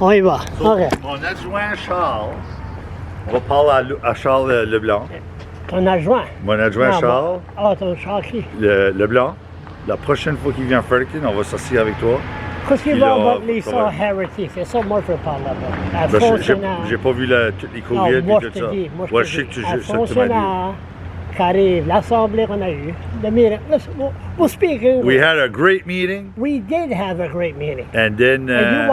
On y va. OK. Mon adjoint Charles, on va parler à Charles Leblanc. Ton adjoint? Mon adjoint Non, Charles. Ah, ton Charles qui? Leblanc. La prochaine fois qu'il vient à Fredericton, on va s'assire avec toi. Qu'est-ce qu'il Puis va là, about Lisa comment- Harrity? C'est ça, moi, je veux parler là-bas. Ben, j'ai pas vu toutes les Non, courriels moi, et je tout te ça. dis. Moi, Ouais, je je sais te que dis. tu Un ça que tu m'as dit. fonctionnaire qui arrive, l'assemblée qu'on a eue, the meeting. Listen, we'll speak English. We had a great meeting. We did have a great meeting. And then And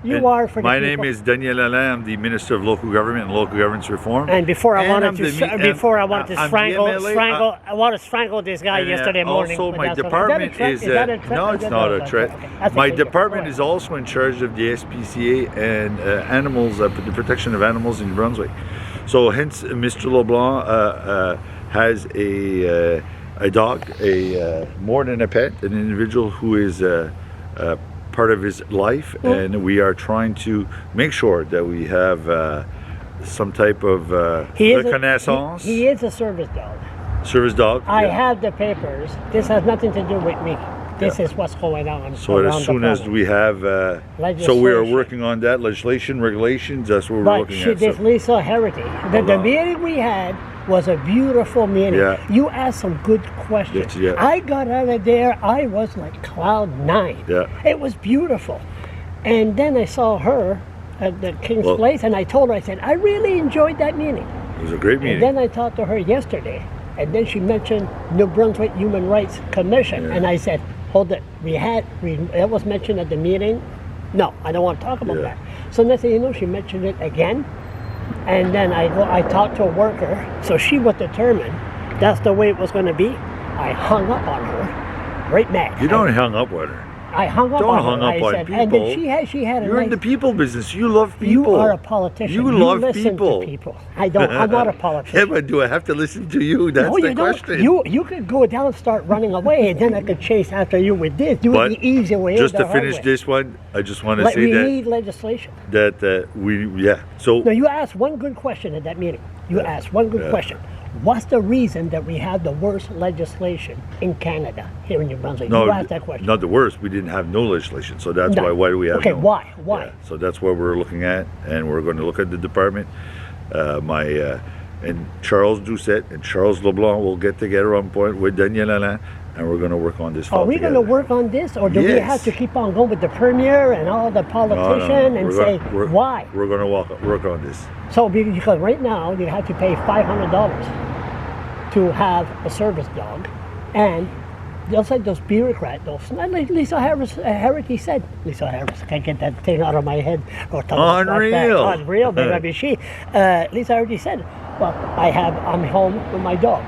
you are for the my people. name is Daniel Allain. I'm the Minister of Local Government and Local Governance Reform. And before I And wanted I'm to, the me- and I'm the MLA, I want to strangle this guy and, yesterday morning. Also, but my that's what- department is that a is threat? no, Is it's that not a okay, threat. okay. That's My okay, go department ahead. is also in charge of the SPCA and animals, the protection of animals in New Brunswick. So, hence, Mr. LeBlanc has a dog, more than a pet, an individual who is part of his life, and we are trying to make sure that we have some type of reconnaissance. He is a service dog. Service dog. I yeah. have the papers. This has nothing to do with me. This is what's going on. So around as soon the as planet. we have, so we are working on that legislation, regulations. That's what we're But looking at. this So. Lisa Harrity, the meeting we had was a beautiful meeting. Yeah. You asked some good questions. Yes, yeah. I got out of there, I was like cloud nine. Yeah. It was beautiful. And then I saw her at the King's Place, and I told her, I said, I really enjoyed that meeting. It was a great meeting. And then I talked to her yesterday, and then she mentioned New Brunswick Human Rights Commission, Yeah. and I said, hold it, it was mentioned at the meeting. No, I don't want to talk about Yeah. that. So next thing you know, she mentioned it again, and then I talked to a worker, so she was determined that's the way it was going to be. I hung up on her, right mad. You don't hang up with her. I hung up Don't on hang her. up I on said, people. and then she had a You're nice, in the people business. You love people. You are a politician. You love listen people. To people. I don't. I'm not a politician. Yeah, but do I have to listen to you? That's No, the you question. don't. You could go down and start running away, and then I could chase after you with this. Do But it the easy way. just or to the hard finish way. this one, I just want to Like, say we that need legislation. So No, you asked one good question at that meeting. You asked one good question. What's the reason that we have the worst legislation in Canada here in New Brunswick? no, you asked that question. not the worst. We didn't have no legislation, so that's No. why. Why do we have? Okay, no? why? Yeah, so that's what we're looking at, and we're going to look at the department. And Charles Doucette and Charles LeBlanc will get together on point with Daniel Allain, and we're going to work on this. Are we going to work on this, or do we Yes. have to keep on going with the premier and all the politicians and say why? We're going to work on this. So because right now you have to pay $500 to have a service dog, and just like those bureaucrats, like Lisa Harrity said. Lisa Harris, can't get that thing out of my head. Unreal. Unreal, maybe she. Lisa Harrity said, well, I'm home with my dog.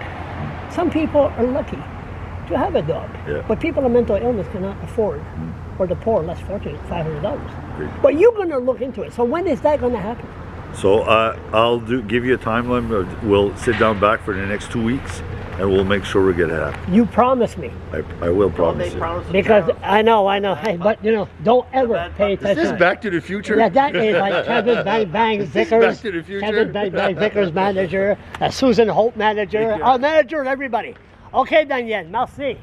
Some people are lucky to have a dog, but people with mental illness cannot afford, or the poor, less fortunate, $500. But you're going to look into it. So when is that going to happen? So I'll give you a timeline. We'll sit down back for the next 2 weeks, and we'll make sure we get it happen. You promise me. I will promise you. Because I know, hey, but don't ever pay attention. Is this Back to the Future? Yeah, that is like Kevin Bang Vickers, Back to the Future? Kevin Bang Vickers manager, Susan Holt manager, our manager and everybody. Okay, Daniel, merci.